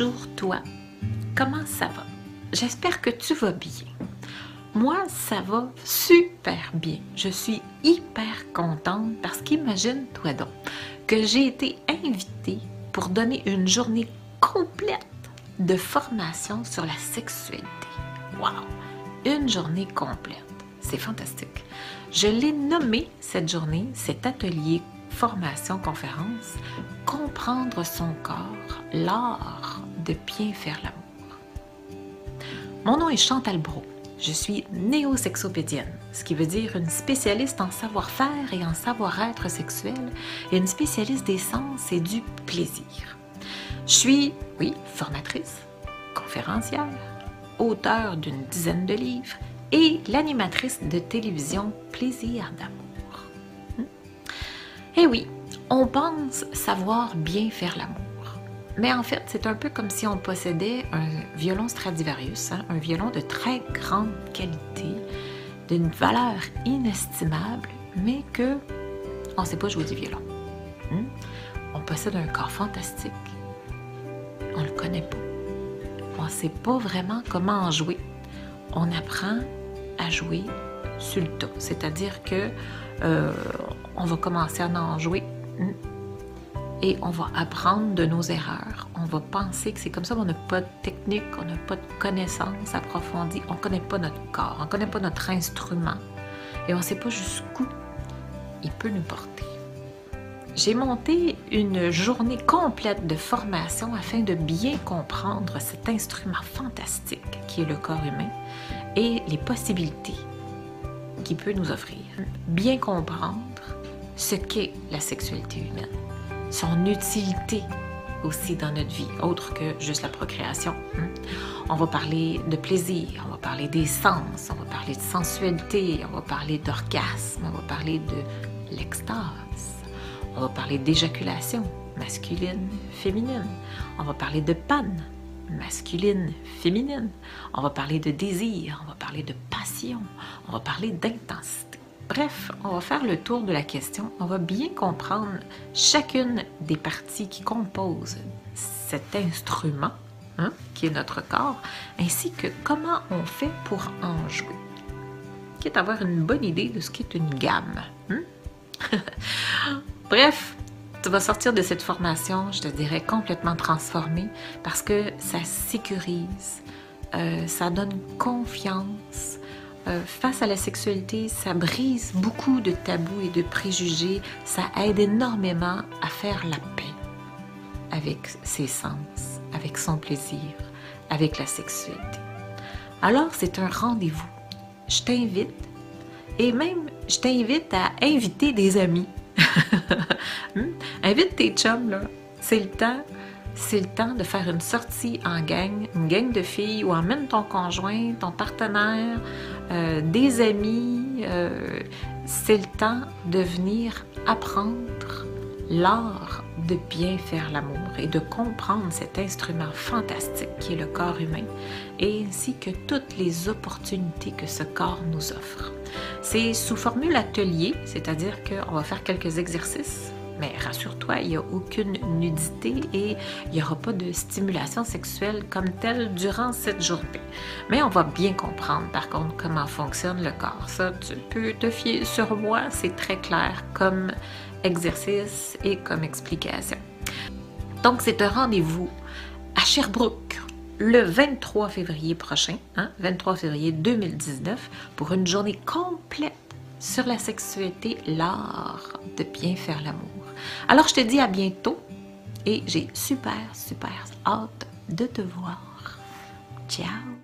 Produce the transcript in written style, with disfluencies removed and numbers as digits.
Bonjour toi, comment ça va? J'espère que tu vas bien. Moi, ça va super bien. Je suis hyper contente parce qu'imagine-toi donc que j'ai été invitée pour donner une journée complète de formation sur la sexualité. Wow! Une journée complète. C'est fantastique. Je l'ai nommé cette journée, cet atelier formation-conférence, comprendre son corps, l'art de bien faire l'amour. Mon nom est Chantal Brault. Je suis néosexopédienne, ce qui veut dire une spécialiste en savoir-faire et en savoir-être sexuel et une spécialiste des sens et du plaisir. Je suis, oui, formatrice, conférencière, auteure d'une dizaine de livres et l'animatrice de télévision Plaisir d'amour. Eh oui, on pense savoir bien faire l'amour. Mais en fait, c'est un peu comme si on possédait un violon Stradivarius, un violon de très grande qualité, d'une valeur inestimable, mais que on ne sait pas jouer du violon. On possède un corps fantastique. On ne le connaît pas. On ne sait pas vraiment comment en jouer. On apprend à jouer sur le tas. C'est-à-dire que on va commencer à en jouer et on va apprendre de nos erreurs. On va penser que c'est comme ça, mais on n'a pas de technique, on n'a pas de connaissances approfondies, on ne connaît pas notre corps, on ne connaît pas notre instrument et on ne sait pas jusqu'où il peut nous porter. J'ai monté une journée complète de formation afin de bien comprendre cet instrument fantastique qui est le corps humain et les possibilités qu'il peut nous offrir. Bien comprendre ce qu'est la sexualité humaine, son utilité aussi dans notre vie, autre que juste la procréation. On va parler de plaisir, on va parler des sens, on va parler de sensualité, on va parler d'orgasme, on va parler de l'extase, on va parler d'éjaculation masculine, féminine, on va parler de panne masculine, féminine, on va parler de désir, on va parler de passion, on va parler d'intensité. Bref, on va faire le tour de la question, on va bien comprendre chacune des parties qui composent cet instrument, qui est notre corps, ainsi que comment on fait pour en jouer. Quitte à avoir une bonne idée de ce qu'est une gamme. Bref, tu vas sortir de cette formation, je te dirais, complètement transformée parce que ça sécurise, ça donne confiance. Face à la sexualité, ça brise beaucoup de tabous et de préjugés. Ça aide énormément à faire la paix avec ses sens, avec son plaisir, avec la sexualité. Alors, c'est un rendez-vous. Je t'invite, et même, je t'invite à inviter des amis. Invite tes chums, là. C'est le temps de faire une sortie en gang, une gang de filles, ou emmène ton conjoint, ton partenaire, des amis. C'est le temps de venir apprendre l'art de bien faire l'amour et de comprendre cet instrument fantastique qui est le corps humain, et ainsi que toutes les opportunités que ce corps nous offre. C'est sous formule atelier, c'est-à-dire qu'on va faire quelques exercices. Mais rassure-toi, il n'y a aucune nudité et il n'y aura pas de stimulation sexuelle comme telle durant cette journée. Mais on va bien comprendre, par contre, comment fonctionne le corps. Ça, tu peux te fier sur moi, c'est très clair comme exercice et comme explication. Donc, c'est un rendez-vous à Sherbrooke le 23 février prochain, 23 février 2019, pour une journée complète sur la sexualité, l'art de bien faire l'amour. Alors, je te dis à bientôt et j'ai super hâte de te voir. Ciao!